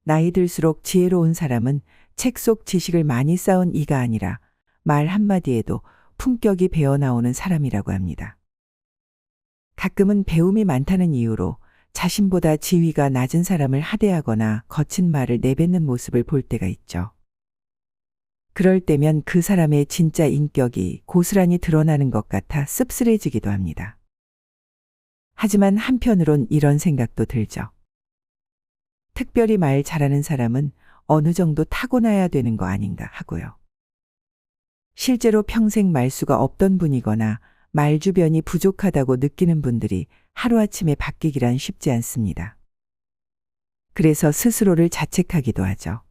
나이 들수록 지혜로운 사람은 책 속 지식을 많이 쌓은 이가 아니라 말 한마디에도 품격이 배어나오는 사람이라고 합니다. 가끔은 배움이 많다는 이유로 자신보다 지위가 낮은 사람을 하대하거나 거친 말을 내뱉는 모습을 볼 때가 있죠. 그럴 때면 그 사람의 진짜 인격이 고스란히 드러나는 것 같아 씁쓸해지기도 합니다. 하지만 한편으론 이런 생각도 들죠. 특별히 말 잘하는 사람은 어느 정도 타고나야 되는 거 아닌가 하고요. 실제로 평생 말수가 없던 분이거나 말 주변이 부족하다고 느끼는 분들이 하루아침에 바뀌기란 쉽지 않습니다. 그래서 스스로를 자책하기도 하죠.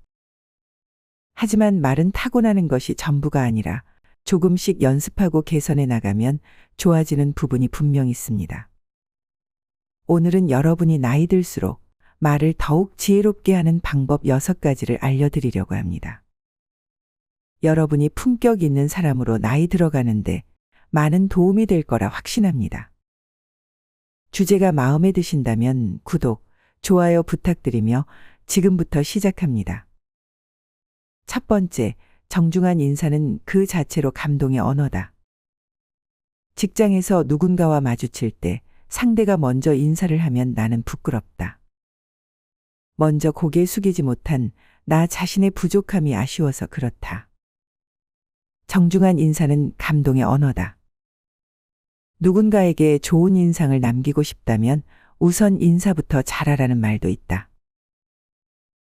하지만 말은 타고나는 것이 전부가 아니라 조금씩 연습하고 개선해 나가면 좋아지는 부분이 분명 있습니다. 오늘은 여러분이 나이 들수록 말을 더욱 지혜롭게 하는 방법 6가지를 알려드리려고 합니다. 여러분이 품격 있는 사람으로 나이 들어가는데 많은 도움이 될 거라 확신합니다. 주제가 마음에 드신다면 구독, 좋아요 부탁드리며 지금부터 시작합니다. 첫 번째, 정중한 인사는 그 자체로 감동의 언어다. 직장에서 누군가와 마주칠 때 상대가 먼저 인사를 하면 나는 부끄럽다. 먼저 고개 숙이지 못한 나 자신의 부족함이 아쉬워서 그렇다. 정중한 인사는 감동의 언어다. 누군가에게 좋은 인상을 남기고 싶다면 우선 인사부터 잘하라는 말도 있다.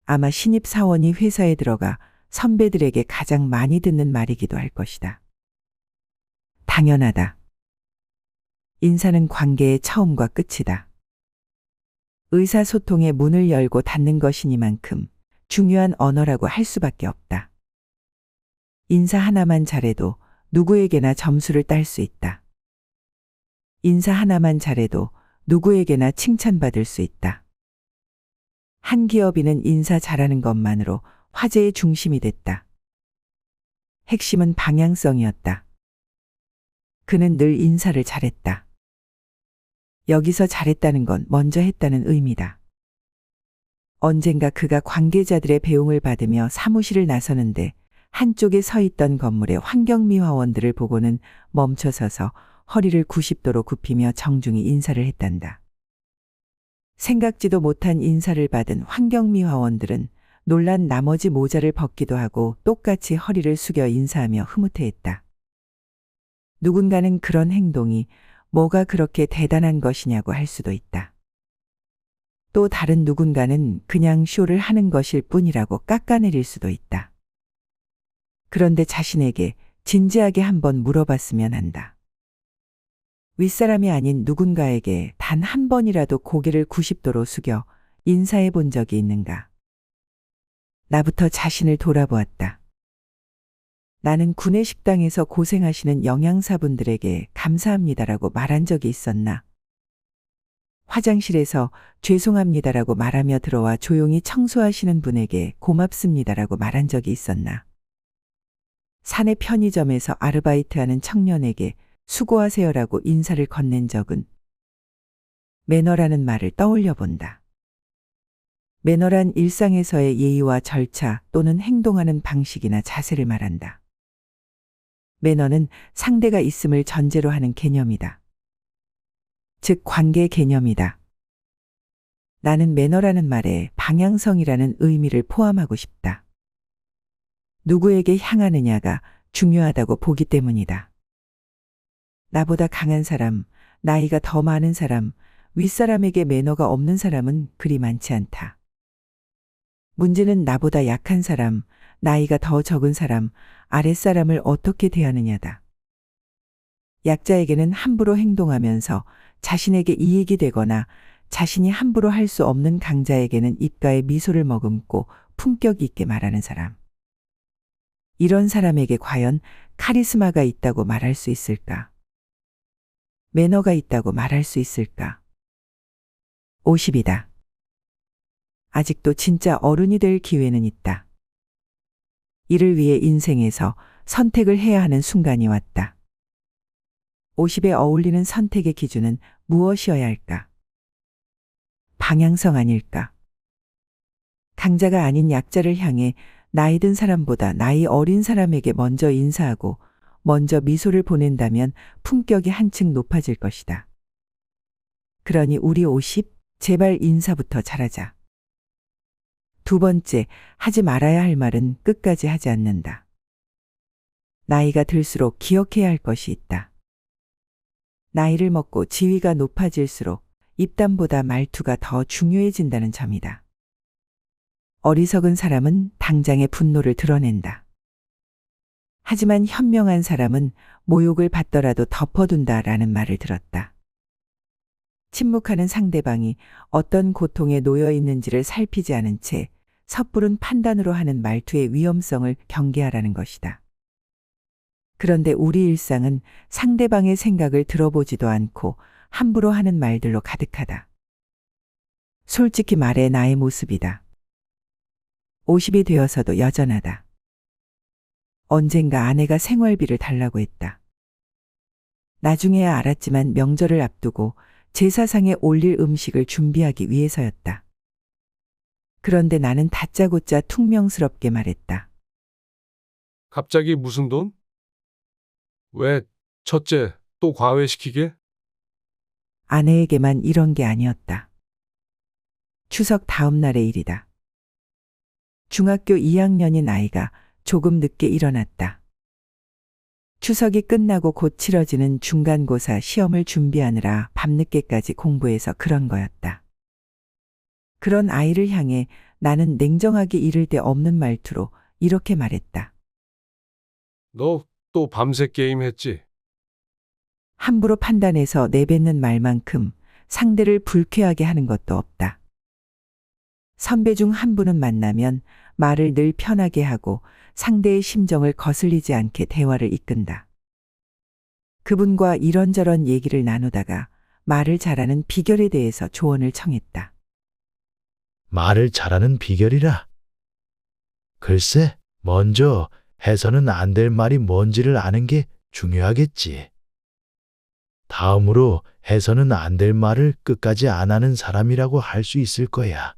아마 신입사원이 회사에 들어가 선배들에게 가장 많이 듣는 말이기도 할 것이다. 당연하다. 인사는 관계의 처음과 끝이다. 의사소통의 문을 열고 닫는 것이니만큼 중요한 언어라고 할 수밖에 없다. 인사 하나만 잘해도 누구에게나 점수를 딸 수 있다. 인사 하나만 잘해도 누구에게나 칭찬받을 수 있다. 한 기업인은 인사 잘하는 것만으로 화제의 중심이 됐다. 핵심은 방향성이었다. 그는 늘 인사를 잘했다. 여기서 잘했다는 건 먼저 했다는 의미다. 언젠가 그가 관계자들의 배웅을 받으며 사무실을 나서는데 한쪽에 서 있던 건물의 환경미화원들을 보고는 멈춰서서 허리를 90도로 굽히며 정중히 인사를 했단다. 생각지도 못한 인사를 받은 환경미화원들은 놀란 나머지 모자를 벗기도 하고 똑같이 허리를 숙여 인사하며 흐뭇해했다. 누군가는 그런 행동이 뭐가 그렇게 대단한 것이냐고 할 수도 있다. 또 다른 누군가는 그냥 쇼를 하는 것일 뿐이라고 깎아내릴 수도 있다. 그런데 자신에게 진지하게 한번 물어봤으면 한다. 윗사람이 아닌 누군가에게 단 한 번이라도 고개를 90도로 숙여 인사해 본 적이 있는가? 나부터 자신을 돌아보았다. 나는 구내식당에서 고생하시는 영양사분들에게 감사합니다라고 말한 적이 있었나? 화장실에서 죄송합니다라고 말하며 들어와 조용히 청소하시는 분에게 고맙습니다라고 말한 적이 있었나? 사내 편의점에서 아르바이트하는 청년에게 수고하세요라고 인사를 건넨 적은? 매너라는 말을 떠올려 본다. 매너란 일상에서의 예의와 절차 또는 행동하는 방식이나 자세를 말한다. 매너는 상대가 있음을 전제로 하는 개념이다. 즉 관계 개념이다. 나는 매너라는 말에 방향성이라는 의미를 포함하고 싶다. 누구에게 향하느냐가 중요하다고 보기 때문이다. 나보다 강한 사람, 나이가 더 많은 사람, 윗사람에게 매너가 없는 사람은 그리 많지 않다. 문제는 나보다 약한 사람, 나이가 더 적은 사람, 아랫사람을 어떻게 대하느냐다. 약자에게는 함부로 행동하면서 자신에게 이익이 되거나 자신이 함부로 할 수 없는 강자에게는 입가에 미소를 머금고 품격 있게 말하는 사람. 이런 사람에게 과연 카리스마가 있다고 말할 수 있을까? 매너가 있다고 말할 수 있을까? 50이다. 아직도 진짜 어른이 될 기회는 있다. 이를 위해 인생에서 선택을 해야 하는 순간이 왔다. 50에 어울리는 선택의 기준은 무엇이어야 할까? 방향성 아닐까? 강자가 아닌 약자를 향해 나이 든 사람보다 나이 어린 사람에게 먼저 인사하고 먼저 미소를 보낸다면 품격이 한층 높아질 것이다. 그러니 우리 50, 제발 인사부터 잘하자. 두 번째, 하지 말아야 할 말은 끝까지 하지 않는다. 나이가 들수록 기억해야 할 것이 있다. 나이를 먹고 지위가 높아질수록 입담보다 말투가 더 중요해진다는 점이다. 어리석은 사람은 당장의 분노를 드러낸다. 하지만 현명한 사람은 모욕을 받더라도 덮어둔다라는 말을 들었다. 침묵하는 상대방이 어떤 고통에 놓여 있는지를 살피지 않은 채 섣부른 판단으로 하는 말투의 위험성을 경계하라는 것이다. 그런데 우리 일상은 상대방의 생각을 들어보지도 않고 함부로 하는 말들로 가득하다. 솔직히 말해 나의 모습이다. 50이 되어서도 여전하다. 언젠가 아내가 생활비를 달라고 했다. 나중에야 알았지만 명절을 앞두고 제사상에 올릴 음식을 준비하기 위해서였다. 그런데 나는 다짜고짜 퉁명스럽게 말했다. 갑자기 무슨 돈? 왜, 첫째, 또 과외시키게? 아내에게만 이런 게 아니었다. 추석 다음 날의 일이다. 중학교 2학년인 아이가 조금 늦게 일어났다. 추석이 끝나고 곧 치러지는 중간고사 시험을 준비하느라 밤늦게까지 공부해서 그런 거였다. 그런 아이를 향해 나는 냉정하게 이를 데 없는 말투로 이렇게 말했다. 너 또 밤새 게임 했지? 함부로 판단해서 내뱉는 말만큼 상대를 불쾌하게 하는 것도 없다. 선배 중 한 분은 만나면 말을 늘 편하게 하고 상대의 심정을 거슬리지 않게 대화를 이끈다. 그분과 이런저런 얘기를 나누다가 말을 잘하는 비결에 대해서 조언을 청했다. 말을 잘하는 비결이라. 글쎄, 먼저 해서는 안 될 말이 뭔지를 아는 게 중요하겠지. 다음으로 해서는 안 될 말을 끝까지 안 하는 사람이라고 할 수 있을 거야.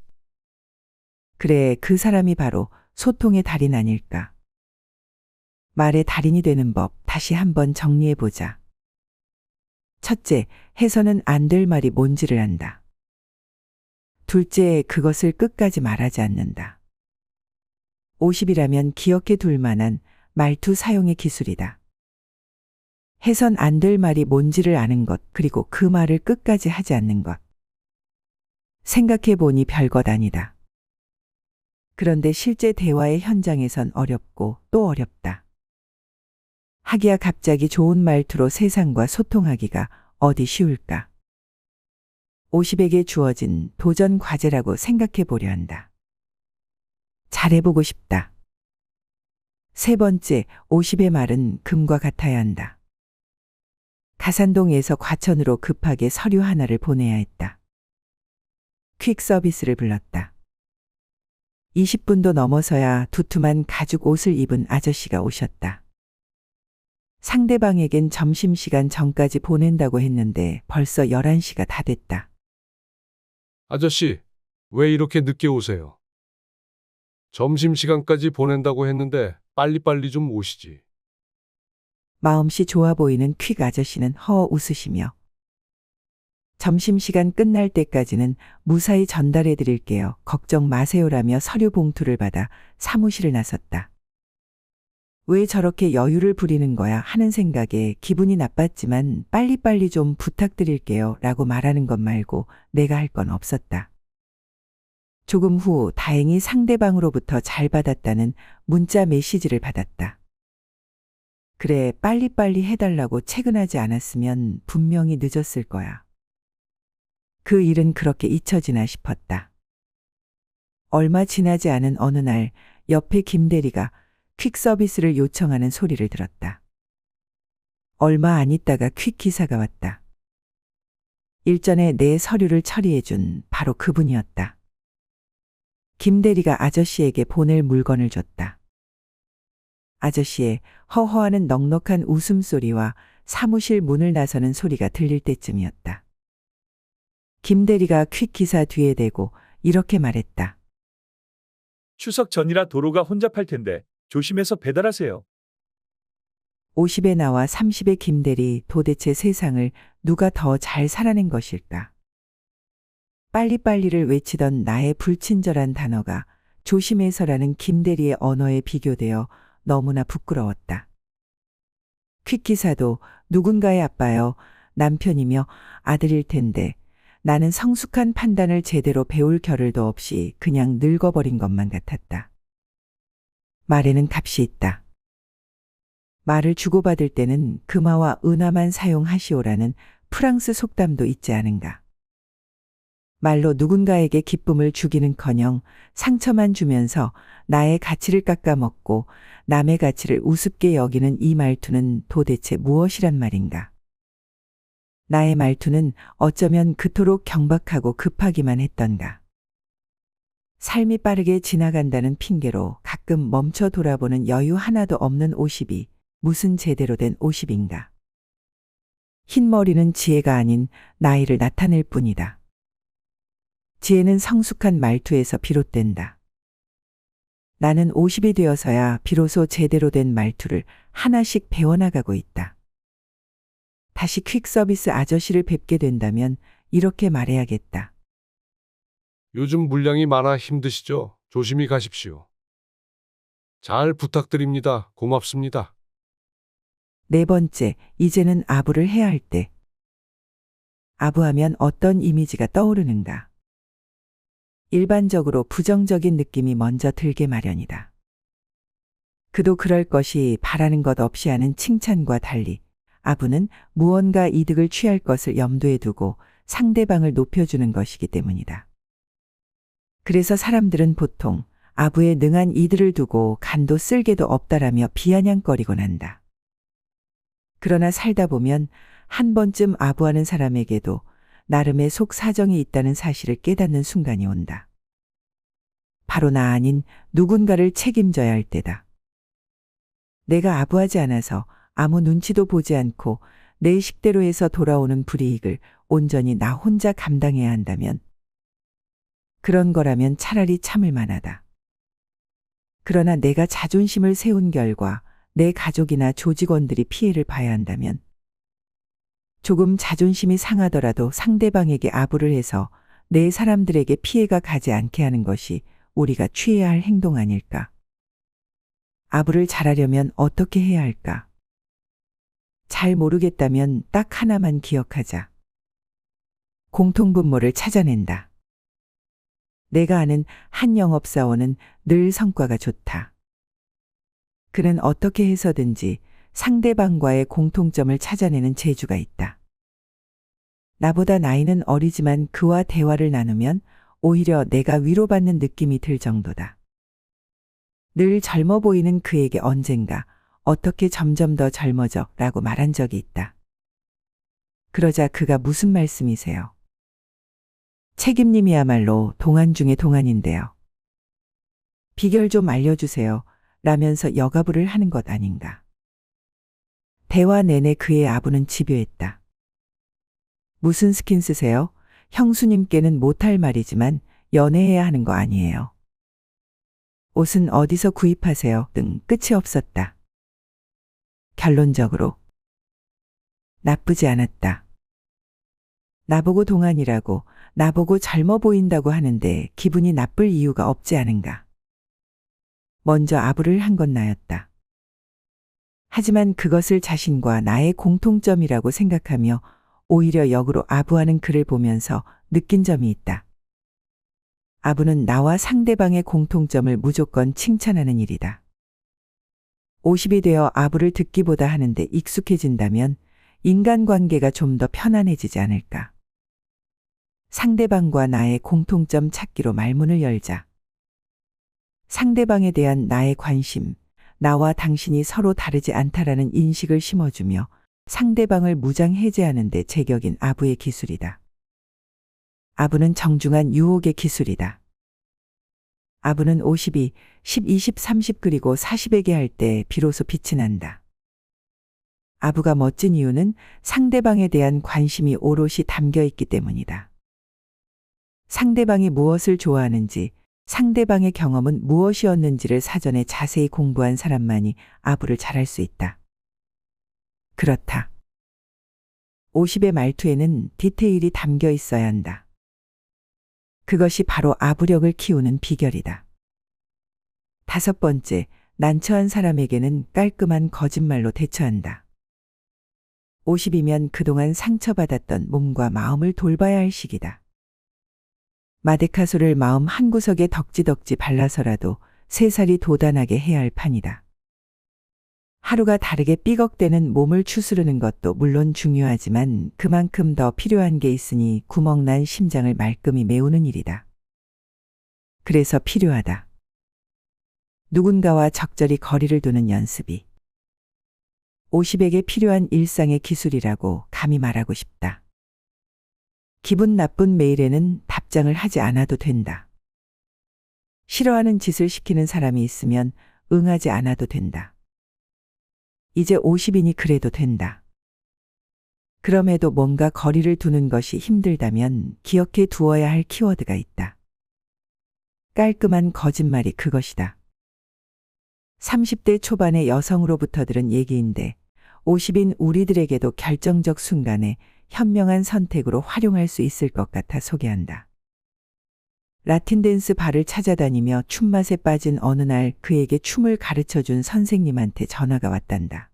그래, 그 사람이 바로 소통의 달인 아닐까. 말의 달인이 되는 법 다시 한번 정리해보자. 첫째, 해서는 안 될 말이 뭔지를 안다. 둘째, 그것을 끝까지 말하지 않는다. 50이라면 기억해 둘 만한 말투 사용의 기술이다. 해선 안 될 말이 뭔지를 아는 것, 그리고 그 말을 끝까지 하지 않는 것. 생각해 보니 별것 아니다. 그런데 실제 대화의 현장에선 어렵고 또 어렵다. 하기야 갑자기 좋은 말투로 세상과 소통하기가 어디 쉬울까? 50에게 주어진 도전 과제라고 생각해 보려 한다. 잘해보고 싶다. 세 번째, 50의 말은 금과 같아야 한다. 가산동에서 과천으로 급하게 서류 하나를 보내야 했다. 퀵 서비스를 불렀다. 20분도 넘어서야 두툼한 가죽 옷을 입은 아저씨가 오셨다. 상대방에겐 점심시간 전까지 보낸다고 했는데 벌써 11시가 다 됐다. 아저씨, 왜 이렇게 늦게 오세요? 점심시간까지 보낸다고 했는데 빨리빨리 좀 오시지. 마음씨 좋아 보이는 퀵 아저씨는 허 웃으시며 점심시간 끝날 때까지는 무사히 전달해 드릴게요. 걱정 마세요라며 서류 봉투를 받아 사무실을 나섰다. 왜 저렇게 여유를 부리는 거야 하는 생각에 기분이 나빴지만 빨리빨리 좀 부탁드릴게요 라고 말하는 것 말고 내가 할 건 없었다. 조금 후 다행히 상대방으로부터 잘 받았다는 문자 메시지를 받았다. 그래, 빨리빨리 해달라고 체근하지 않았으면 분명히 늦었을 거야. 그 일은 그렇게 잊혀지나 싶었다. 얼마 지나지 않은 어느 날 옆에 김대리가 퀵 서비스를 요청하는 소리를 들었다. 얼마 안 있다가 퀵 기사가 왔다. 일전에 내 서류를 처리해준 바로 그분이었다. 김대리가 아저씨에게 보낼 물건을 줬다. 아저씨의 허허하는 넉넉한 웃음소리와 사무실 문을 나서는 소리가 들릴 때쯤이었다. 김대리가 퀵 기사 뒤에 대고 이렇게 말했다. 추석 전이라 도로가 혼잡할 텐데 조심해서 배달하세요. 50에 나와 30의 김대리, 도대체 세상을 누가 더 잘 살아낸 것일까? 빨리빨리를 외치던 나의 불친절한 단어가 조심해서라는 김대리의 언어에 비교되어 너무나 부끄러웠다. 퀵기사도 누군가의 아빠여, 남편이며 아들일 텐데 나는 성숙한 판단을 제대로 배울 겨를도 없이 그냥 늙어버린 것만 같았다. 말에는 값이 있다. 말을 주고받을 때는 금화와 은화만 사용하시오라는 프랑스 속담도 있지 않은가. 말로 누군가에게 기쁨을 주기는커녕 상처만 주면서 나의 가치를 깎아먹고 남의 가치를 우습게 여기는 이 말투는 도대체 무엇이란 말인가. 나의 말투는 어쩌면 그토록 경박하고 급하기만 했던가. 삶이 빠르게 지나간다는 핑계로 가끔 멈춰 돌아보는 여유 하나도 없는 50이 무슨 제대로 된 50인가. 흰머리는 지혜가 아닌 나이를 나타낼 뿐이다. 지혜는 성숙한 말투에서 비롯된다. 나는 50이 되어서야 비로소 제대로 된 말투를 하나씩 배워나가고 있다. 다시 퀵서비스 아저씨를 뵙게 된다면 이렇게 말해야겠다. 요즘 물량이 많아 힘드시죠? 조심히 가십시오. 잘 부탁드립니다. 고맙습니다. 네 번째, 이제는 아부를 해야 할 때. 아부하면 어떤 이미지가 떠오르는가? 일반적으로 부정적인 느낌이 먼저 들게 마련이다. 그도 그럴 것이 바라는 것 없이 하는 칭찬과 달리 아부는 무언가 이득을 취할 것을 염두에 두고 상대방을 높여주는 것이기 때문이다. 그래서 사람들은 보통 아부에 능한 이들을 두고 간도 쓸개도 없다라며 비아냥거리곤 한다. 그러나 살다 보면 한 번쯤 아부하는 사람에게도 나름의 속 사정이 있다는 사실을 깨닫는 순간이 온다. 바로 나 아닌 누군가를 책임져야 할 때다. 내가 아부하지 않아서 아무 눈치도 보지 않고 내 식대로 해서 돌아오는 불이익을 온전히 나 혼자 감당해야 한다면 그런 거라면 차라리 참을 만하다. 그러나 내가 자존심을 세운 결과 내 가족이나 조직원들이 피해를 봐야 한다면 조금 자존심이 상하더라도 상대방에게 아부를 해서 내 사람들에게 피해가 가지 않게 하는 것이 우리가 취해야 할 행동 아닐까? 아부를 잘하려면 어떻게 해야 할까? 잘 모르겠다면 딱 하나만 기억하자. 공통분모를 찾아낸다. 내가 아는 한 영업사원은 늘 성과가 좋다. 그는 어떻게 해서든지 상대방과의 공통점을 찾아내는 재주가 있다. 나보다 나이는 어리지만 그와 대화를 나누면 오히려 내가 위로받는 느낌이 들 정도다. 늘 젊어 보이는 그에게 언젠가 어떻게 점점 더 젊어져 라고 말한 적이 있다. 그러자 그가 무슨 말씀이세요? 책임님이야말로 동안 중에 동안인데요. 비결 좀 알려주세요. 라면서 여가부를 하는 것 아닌가. 대화 내내 그의 아부는 집요했다. 무슨 스킨 쓰세요? 형수님께는 못할 말이지만 연애해야 하는 거 아니에요. 옷은 어디서 구입하세요? 등 끝이 없었다. 결론적으로 나쁘지 않았다. 나보고 동안이라고, 나보고 젊어 보인다고 하는데 기분이 나쁠 이유가 없지 않은가. 먼저 아부를 한 건 나였다. 하지만 그것을 자신과 나의 공통점이라고 생각하며 오히려 역으로 아부하는 그를 보면서 느낀 점이 있다. 아부는 나와 상대방의 공통점을 무조건 칭찬하는 일이다. 50이 되어 아부를 듣기보다 하는데 익숙해진다면 인간관계가 좀 더 편안해지지 않을까. 상대방과 나의 공통점 찾기로 말문을 열자. 상대방에 대한 나의 관심, 나와 당신이 서로 다르지 않다라는 인식을 심어주며 상대방을 무장해제하는 데 제격인 아부의 기술이다. 아부는 정중한 유혹의 기술이다. 아부는 50이 10, 20, 30 그리고 40에게 할 때 비로소 빛이 난다. 아부가 멋진 이유는 상대방에 대한 관심이 오롯이 담겨 있기 때문이다. 상대방이 무엇을 좋아하는지, 상대방의 경험은 무엇이었는지를 사전에 자세히 공부한 사람만이 아부를 잘할 수 있다. 그렇다. 50의 말투에는 디테일이 담겨 있어야 한다. 그것이 바로 아부력을 키우는 비결이다. 5번째, 난처한 사람에게는 깔끔한 거짓말로 대처한다. 50이면 그동안 상처받았던 몸과 마음을 돌봐야 할 시기다. 마데카소를 마음 한구석에 덕지덕지 발라서라도 3살이 도단하게 해야 할 판이다. 하루가 다르게 삐걱대는 몸을 추스르는 것도 물론 중요하지만 그만큼 더 필요한 게 있으니 구멍난 심장을 말끔히 메우는 일이다. 그래서 필요하다. 누군가와 적절히 거리를 두는 연습이 50에게 필요한 일상의 기술이라고 감히 말하고 싶다. 기분 나쁜 메일에는 답장을 하지 않아도 된다. 싫어하는 짓을 시키는 사람이 있으면 응하지 않아도 된다. 이제 50이니 그래도 된다. 그럼에도 뭔가 거리를 두는 것이 힘들다면 기억해 두어야 할 키워드가 있다. 깔끔한 거짓말이 그것이다. 30대 초반의 여성으로부터 들은 얘기인데 50인 우리들에게도 결정적 순간에 현명한 선택으로 활용할 수 있을 것 같아 소개한다. 라틴 댄스 바를 찾아다니며 춤맛에 빠진 어느 날 그에게 춤을 가르쳐준 선생님한테 전화가 왔단다.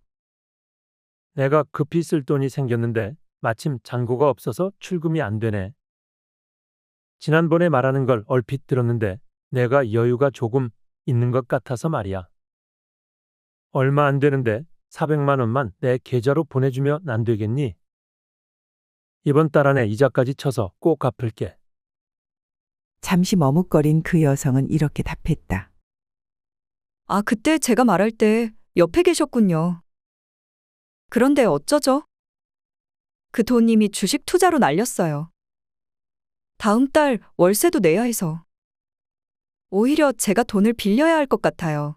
내가 급히 쓸 돈이 생겼는데 마침 잔고가 없어서 출금이 안 되네. 지난번에 말하는 걸 얼핏 들었는데 내가 여유가 조금 있는 것 같아서 말이야. 얼마 안 되는데 400만 원만 내 계좌로 보내주면 안 되겠니? 이번 달 안에 이자까지 쳐서 꼭 갚을게. 잠시 머뭇거린 그 여성은 이렇게 답했다. 아, 그때 제가 말할 때 옆에 계셨군요. 그런데 어쩌죠? 그 돈 이미 주식 투자로 날렸어요. 다음 달 월세도 내야 해서. 오히려 제가 돈을 빌려야 할 것 같아요.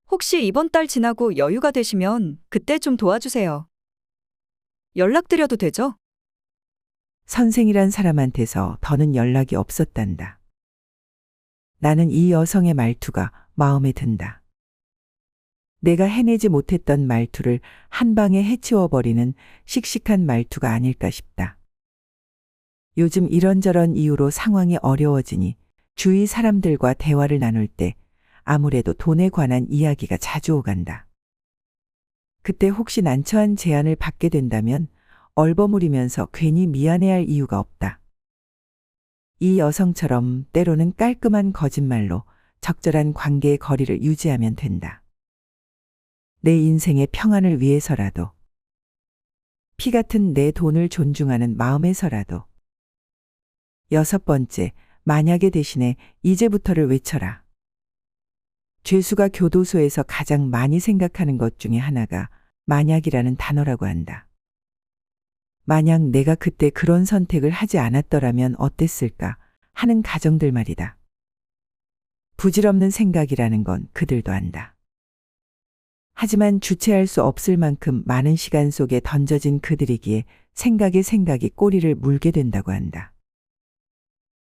혹시 이번 달 지나고 여유가 되시면 그때 좀 도와주세요. 연락드려도 되죠? 선생이란 사람한테서 더는 연락이 없었단다. 나는 이 여성의 말투가 마음에 든다. 내가 해내지 못했던 말투를 한 방에 해치워버리는 씩씩한 말투가 아닐까 싶다. 요즘 이런저런 이유로 상황이 어려워지니 주위 사람들과 대화를 나눌 때 아무래도 돈에 관한 이야기가 자주 오간다. 그때 혹시 난처한 제안을 받게 된다면 얼버무리면서 괜히 미안해할 이유가 없다. 이 여성처럼 때로는 깔끔한 거짓말로 적절한 관계의 거리를 유지하면 된다. 내 인생의 평안을 위해서라도, 피 같은 내 돈을 존중하는 마음에서라도. 6번째, 만약에 대신에 이제부터를 외쳐라. 죄수가 교도소에서 가장 많이 생각하는 것 중에 하나가 만약이라는 단어라고 한다. 만약 내가 그때 그런 선택을 하지 않았더라면 어땠을까 하는 가정들 말이다. 부질없는 생각이라는 건 그들도 안다. 하지만 주체할 수 없을 만큼 많은 시간 속에 던져진 그들이기에 생각이 꼬리를 물게 된다고 한다.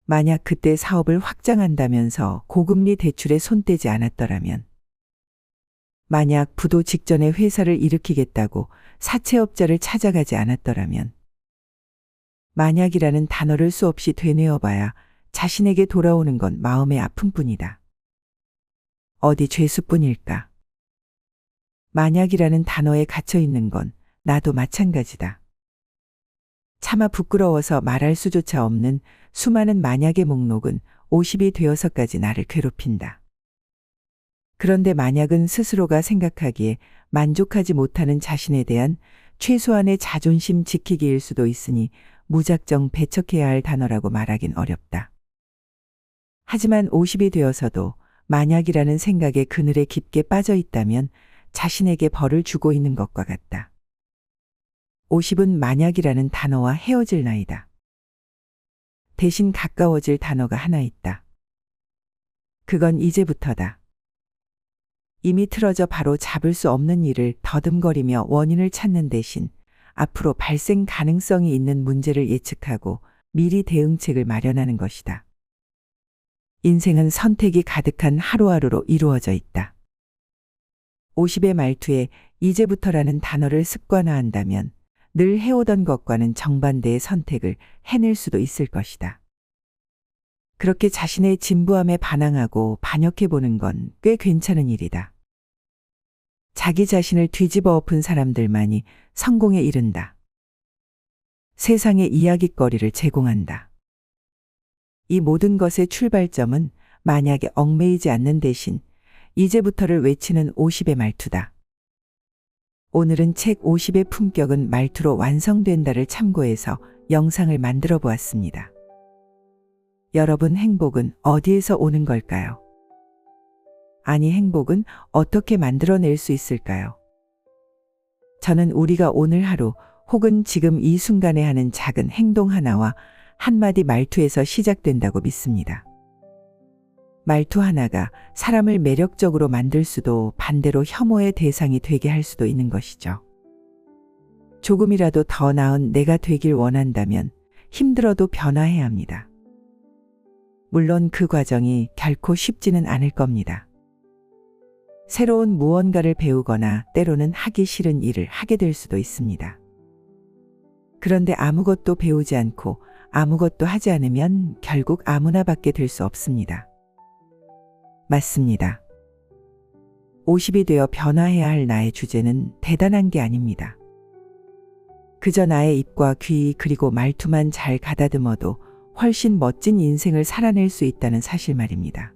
만약 그때 사업을 확장한다면서 고금리 대출에 손대지 않았더라면, 만약 부도 직전에 회사를 일으키겠다고 사채업자를 찾아가지 않았더라면, 만약이라는 단어를 수없이 되뇌어봐야 자신에게 돌아오는 건 마음의 아픔뿐이다. 어디 죄수뿐일까? 만약이라는 단어에 갇혀있는 건 나도 마찬가지다. 차마 부끄러워서 말할 수조차 없는 수많은 만약의 목록은 50이 되어서까지 나를 괴롭힌다. 그런데 만약은 스스로가 생각하기에 만족하지 못하는 자신에 대한 최소한의 자존심 지키기일 수도 있으니 무작정 배척해야 할 단어라고 말하긴 어렵다. 하지만 50이 되어서도 만약이라는 생각에 그늘에 깊게 빠져 있다면 자신에게 벌을 주고 있는 것과 같다. 50은 만약이라는 단어와 헤어질 나이다. 대신 가까워질 단어가 하나 있다. 그건 이제부터다. 이미 틀어져 바로 잡을 수 없는 일을 더듬거리며 원인을 찾는 대신 앞으로 발생 가능성이 있는 문제를 예측하고 미리 대응책을 마련하는 것이다. 인생은 선택이 가득한 하루하루로 이루어져 있다. 50의 말투에 이제부터라는 단어를 습관화한다면 늘 해오던 것과는 정반대의 선택을 해낼 수도 있을 것이다. 그렇게 자신의 진부함에 반항하고 반역해 보는 건 꽤 괜찮은 일이다. 자기 자신을 뒤집어 엎은 사람들만이 성공에 이른다. 세상에 이야깃거리를 제공한다. 이 모든 것의 출발점은 만약에 얽매이지 않는 대신 이제부터를 외치는 50의 말투다. 오늘은 책 50의 품격은 말투로 완성된다를 참고해서 영상을 만들어 보았습니다. 여러분, 행복은 어디에서 오는 걸까요? 아니, 행복은 어떻게 만들어낼 수 있을까요? 저는 우리가 오늘 하루 혹은 지금 이 순간에 하는 작은 행동 하나와 한마디 말투에서 시작된다고 믿습니다. 말투 하나가 사람을 매력적으로 만들 수도 반대로 혐오의 대상이 되게 할 수도 있는 것이죠. 조금이라도 더 나은 내가 되길 원한다면 힘들어도 변화해야 합니다. 물론 그 과정이 결코 쉽지는 않을 겁니다. 새로운 무언가를 배우거나 때로는 하기 싫은 일을 하게 될 수도 있습니다. 그런데 아무것도 배우지 않고 아무것도 하지 않으면 결국 아무나 받게 될 수 없습니다. 맞습니다. 50이 되어 변화해야 할 나의 주제는 대단한 게 아닙니다. 그저 나의 입과 귀 그리고 말투만 잘 가다듬어도 훨씬 멋진 인생을 살아낼 수 있다는 사실 말입니다.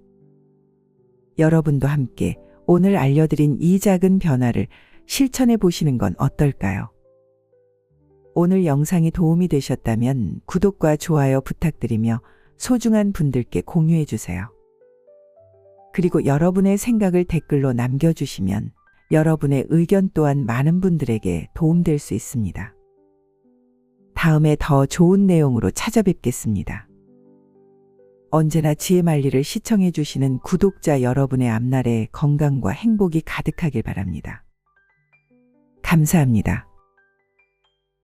여러분도 함께 오늘 알려드린 이 작은 변화를 실천해 보시는 건 어떨까요? 오늘 영상이 도움이 되셨다면 구독과 좋아요 부탁드리며 소중한 분들께 공유해 주세요. 그리고 여러분의 생각을 댓글로 남겨주시면 여러분의 의견 또한 많은 분들에게 도움될 수 있습니다. 다음에 더 좋은 내용으로 찾아뵙겠습니다. 언제나 지혜만리를 시청해 주시는 구독자 여러분의 앞날에 건강과 행복이 가득하길 바랍니다. 감사합니다.